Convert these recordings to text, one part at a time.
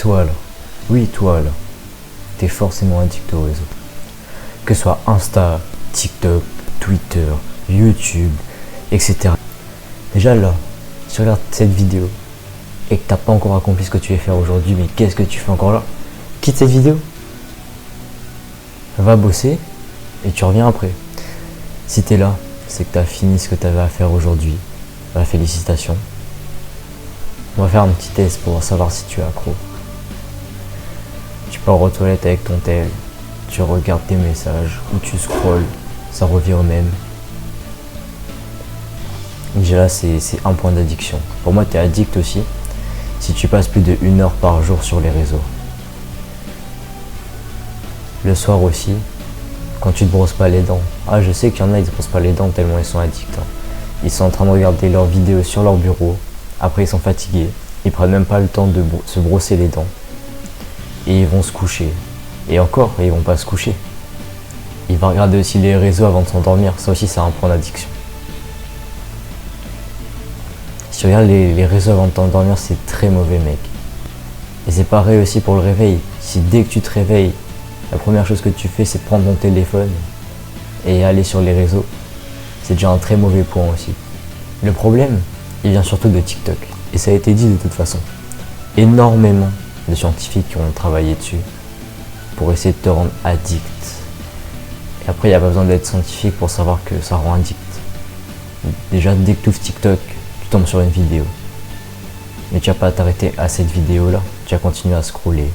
toi là, oui toi là, t'es forcément addict au réseau. Que ce soit Insta, TikTok, Twitter, YouTube, etc. Déjà là, si tu regardes cette vidéo et que t'as pas encore accompli ce que tu veux faire aujourd'hui, mais qu'est-ce que tu fais encore là? Quitte cette vidéo, va bosser et tu reviens après. Si t'es là, c'est que t'as fini ce que t'avais à faire aujourd'hui. Bah, félicitations. On va faire un petit test pour savoir si tu es accro. Tu pars aux toilettes avec ton tel, tu regardes tes messages ou tu scrolles, ça revient au même. Déjà là, c'est un point d'addiction. Pour moi, tu es addict aussi si tu passes plus de 1 heure par jour sur les réseaux. Le soir aussi, quand tu te brosses pas les dents. Ah, je sais qu'il y en a, ils se brossent pas les dents tellement ils sont addicts. Ils sont en train de regarder leurs vidéos sur leur bureau. Après, ils sont fatigués. Ils prennent même pas le temps de se brosser les dents. Et ils vont se coucher. Et encore, ils vont pas se coucher. Ils vont regarder aussi les réseaux avant de s'endormir. Ça aussi, c'est un point d'addiction. Si tu regardes les réseaux avant de t'endormir, c'est très mauvais, mec. Et c'est pareil aussi pour le réveil. Si dès que tu te réveilles, la première chose que tu fais, c'est prendre ton téléphone et aller sur les réseaux, c'est déjà un très mauvais point aussi. Le problème, il vient surtout de TikTok. Et ça a été dit de toute façon. Énormément de scientifiques qui ont travaillé dessus pour essayer de te rendre addict. Et après, il n'y a pas besoin d'être scientifique pour savoir que ça rend addict. Déjà, dès que tu ouvres TikTok, tu tombes sur une vidéo. Mais tu vas pas t'arrêter à cette vidéo-là. Tu vas continuer à scroller,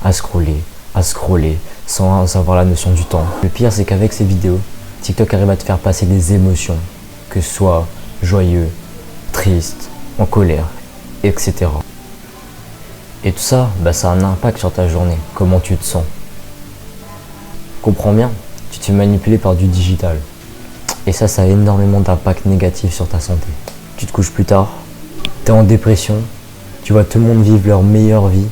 à scroller, à scroller, sans avoir la notion du temps. Le pire, c'est qu'avec ces vidéos, TikTok arrive à te faire passer des émotions, que ce soit joyeux, triste, en colère, etc. Et tout ça, ça a un impact sur ta journée, comment tu te sens. Comprends bien, tu te fais manipuler par du digital. Et ça a énormément d'impact négatif sur ta santé. Tu te couches plus tard, tu es en dépression, tu vois tout le monde vivre leur meilleure vie.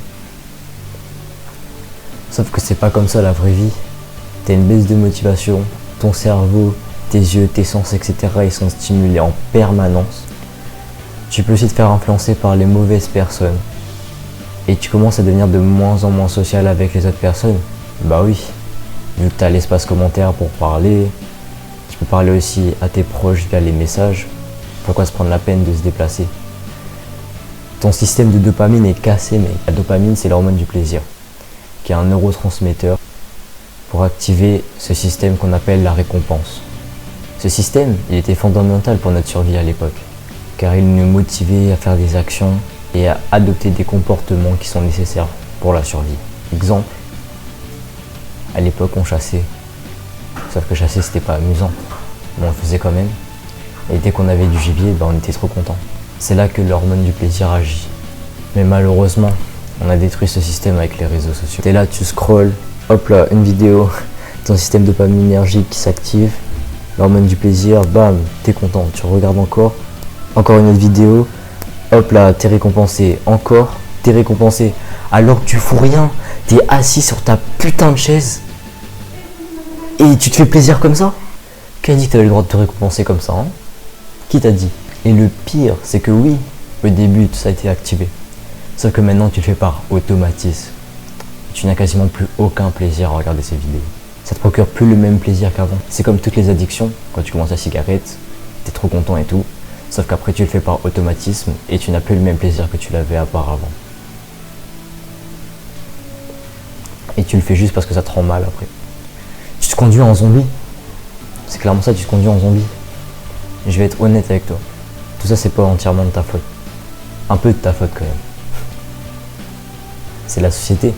Sauf que c'est pas comme ça la vraie vie. Tu as une baisse de motivation, ton cerveau, tes yeux, tes sens, etc. ils sont stimulés en permanence. Tu peux aussi te faire influencer par les mauvaises personnes. Et tu commences à devenir de moins en moins social avec les autres personnes. Bah oui, vu que tu as l'espace commentaire pour parler, tu peux parler aussi à tes proches via les messages. Pourquoi se prendre la peine de se déplacer? Ton système de dopamine est cassé, mec. La dopamine, c'est l'hormone du plaisir, qui est un neurotransmetteur pour activer ce système qu'on appelle la récompense. Ce système, il était fondamental pour notre survie à l'époque, car il nous motivait à faire des actions et à adopter des comportements qui sont nécessaires pour la survie. Exemple, à l'époque on chassait, sauf que chasser c'était pas amusant, mais on le faisait quand même. Et dès qu'on avait du gibier, on était trop content. C'est là que l'hormone du plaisir agit. Mais malheureusement, on a détruit ce système avec les réseaux sociaux. T'es là, tu scrolles, hop là, une vidéo, ton système dopaminergique qui s'active, l'hormone du plaisir, bam, t'es content, tu regardes encore une autre vidéo, hop là, t'es récompensé, encore, t'es récompensé. Alors que tu fous rien, t'es assis sur ta putain de chaise et tu te fais plaisir comme ça? Qui a dit que t'avais le droit de te récompenser comme ça, hein? Qui t'a dit? Et le pire, c'est que oui, au début, ça a été activé. Sauf que maintenant, tu le fais par automatisme. Tu n'as quasiment plus aucun plaisir à regarder ces vidéos. Ça te procure plus le même plaisir qu'avant. C'est comme toutes les addictions. Quand tu commences la cigarette, t'es trop content et tout. Sauf qu'après, tu le fais par automatisme et tu n'as plus le même plaisir que tu l'avais auparavant. Et tu le fais juste parce que ça te rend mal après. Tu te conduis en zombie. C'est clairement ça, tu te conduis en zombie. Je vais être honnête avec toi. Tout ça, c'est pas entièrement de ta faute. Un peu de ta faute quand même. C'est la société.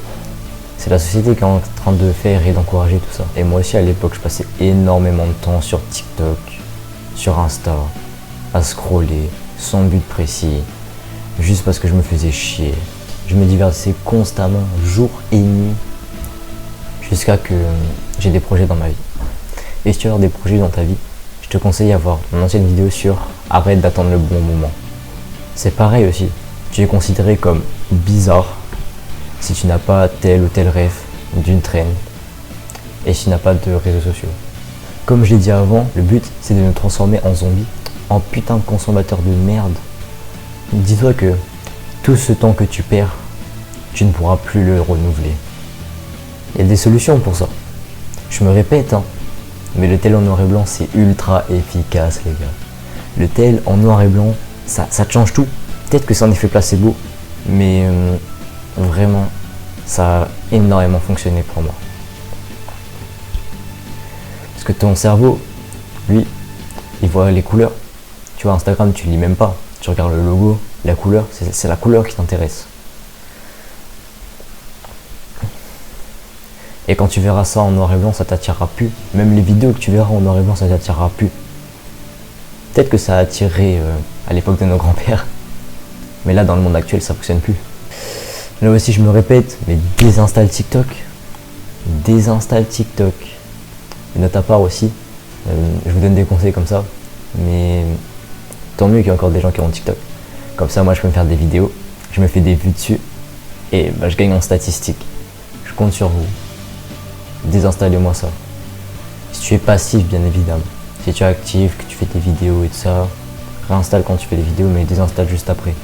C'est la société qui est en train de faire et d'encourager tout ça. Et moi aussi, à l'époque, je passais énormément de temps sur TikTok, sur Insta, à scroller, sans but précis, juste parce que je me faisais chier. Je me divertissais constamment, jour et nuit, jusqu'à que j'ai des projets dans ma vie. Et si tu as des projets dans ta vie, je te conseille à voir mon ancienne vidéo sur arrête d'attendre le bon moment. C'est pareil aussi, tu es considéré comme bizarre si tu n'as pas tel ou tel rêve d'une traîne et si tu n'as pas de réseaux sociaux. Comme je l'ai dit avant, le but c'est de nous transformer en zombies, en putain de consommateurs de merde. Dis-toi que tout ce temps que tu perds tu ne pourras plus le renouveler. Il y a des solutions pour ça. Je me répète, hein, mais le tel en noir et blanc, c'est ultra efficace, les gars. Le tel en noir et blanc, ça te change tout. Peut-être que c'est un effet placebo, mais vraiment, ça a énormément fonctionné pour moi. Parce que ton cerveau, lui, il voit les couleurs. Tu vois, Instagram, tu lis même pas. Tu regardes le logo, la couleur, c'est la couleur qui t'intéresse. Et quand tu verras ça en noir et blanc, ça t'attirera plus. Même les vidéos que tu verras en noir et blanc, ça t'attirera plus. Peut-être que ça a attiré à l'époque de nos grands-pères. Mais là, dans le monde actuel, ça fonctionne plus. Là aussi, je me répète, mais désinstalle TikTok. Désinstalle TikTok. Et de ta part aussi, je vous donne des conseils comme ça. Mais tant mieux qu'il y ait encore des gens qui ont TikTok. Comme ça, moi, je peux me faire des vidéos. Je me fais des vues dessus. Et bah, je gagne en statistiques. Je compte sur vous. Désinstallez-moi ça. Si tu es passif, bien évidemment. Si tu es actif, que tu fais des vidéos et tout ça, réinstalle quand tu fais des vidéos, mais désinstalle juste après.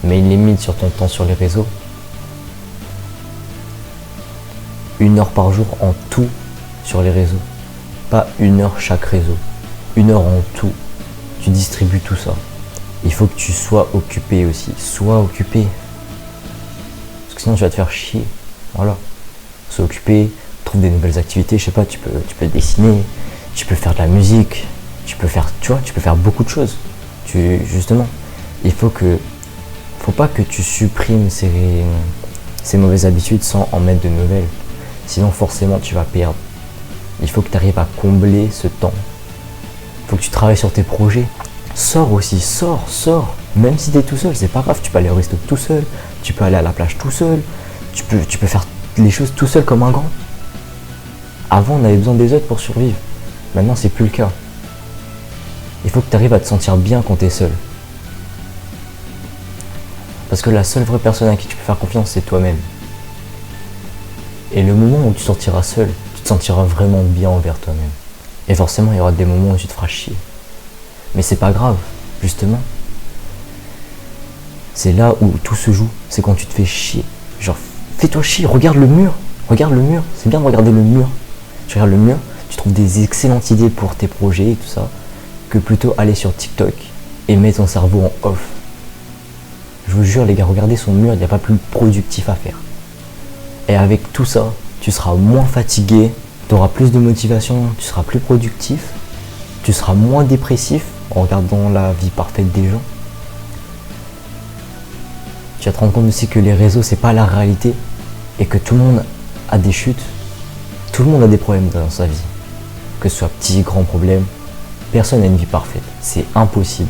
Mets une limite sur ton temps sur les réseaux. 1 heure par jour en tout sur les réseaux. Pas 1 heure chaque réseau. 1 heure en tout. Tu distribues tout ça. Il faut que tu sois occupé aussi. Sois occupé. Parce que sinon tu vas te faire chier. Voilà. Sois occupé. Trouve des nouvelles activités. Je sais pas, tu peux dessiner. Tu peux faire de la musique. Tu peux faire beaucoup de choses. Justement, faut pas que tu supprimes ces mauvaises habitudes sans en mettre de nouvelles. Sinon, forcément, tu vas perdre. Il faut que tu arrives à combler ce temps. Il faut que tu travailles sur tes projets. Sors aussi, sors. Même si tu es tout seul, c'est pas grave. Tu peux aller au resto tout seul. Tu peux aller à la plage tout seul. Tu peux faire les choses tout seul comme un grand. Avant, on avait besoin des autres pour survivre. Maintenant, c'est plus le cas. Il faut que tu arrives à te sentir bien quand tu es seul. Parce que la seule vraie personne à qui tu peux faire confiance, c'est toi-même. Et le moment où tu sortiras seul, tu te sentiras vraiment bien envers toi-même. Et forcément, il y aura des moments où tu te feras chier. Mais c'est pas grave, justement. C'est là où tout se joue, c'est quand tu te fais chier. Genre, fais-toi chier, regarde le mur. C'est bien de regarder le mur. Tu regardes le mur, tu trouves des excellentes idées pour tes projets et tout ça, que plutôt aller sur TikTok et mettre ton cerveau en off. Je vous jure les gars, regardez son mur, il n'y a pas plus productif à faire. Et avec tout ça, tu seras moins fatigué, tu auras plus de motivation, tu seras plus productif, tu seras moins dépressif en regardant la vie parfaite des gens. Tu vas te rendre compte aussi que les réseaux, c'est pas la réalité et que tout le monde a des chutes, tout le monde a des problèmes dans sa vie. Que ce soit petit, grand problème, personne n'a une vie parfaite, c'est impossible.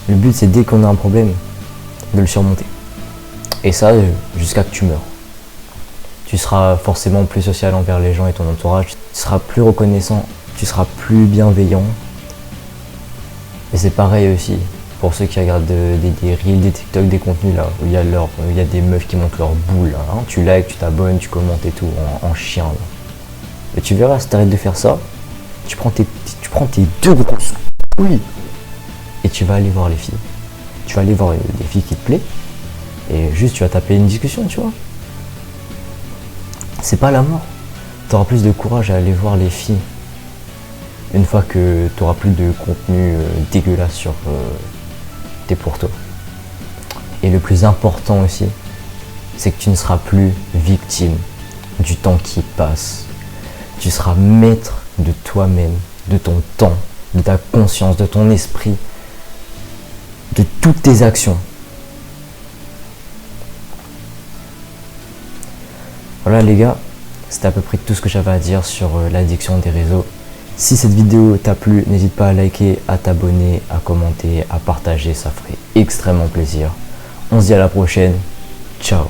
Le but, c'est dès qu'on a un problème, de le surmonter. Et ça, jusqu'à que tu meurs. Tu seras forcément plus social envers les gens et ton entourage. Tu seras plus reconnaissant, tu seras plus bienveillant. Et c'est pareil aussi pour ceux qui regardent des reels, des TikTok, des contenus là, où il y a des meufs qui montent leur boule. Hein. Tu likes, tu t'abonnes, tu commentes et tout, en chien. Là. Et tu verras, si tu arrêtes de faire ça, tu prends tes 2 grosses couilles. Et tu vas aller voir les filles. Tu vas aller voir des filles qui te plaisent. Et juste, tu vas taper une discussion, tu vois. C'est pas la mort. Tu auras plus de courage à aller voir les filles. Une fois que tu auras plus de contenu dégueulasse sur tes pour toi. Et le plus important aussi, c'est que tu ne seras plus victime du temps qui passe. Tu seras maître de toi-même, de ton temps, de ta conscience, de ton esprit, de toutes tes actions. Voilà les gars, c'était à peu près tout ce que j'avais à dire sur l'addiction des réseaux. Si cette vidéo t'a plu, n'hésite pas à liker, à t'abonner, à commenter, à partager, ça ferait extrêmement plaisir. On se dit à la prochaine, ciao.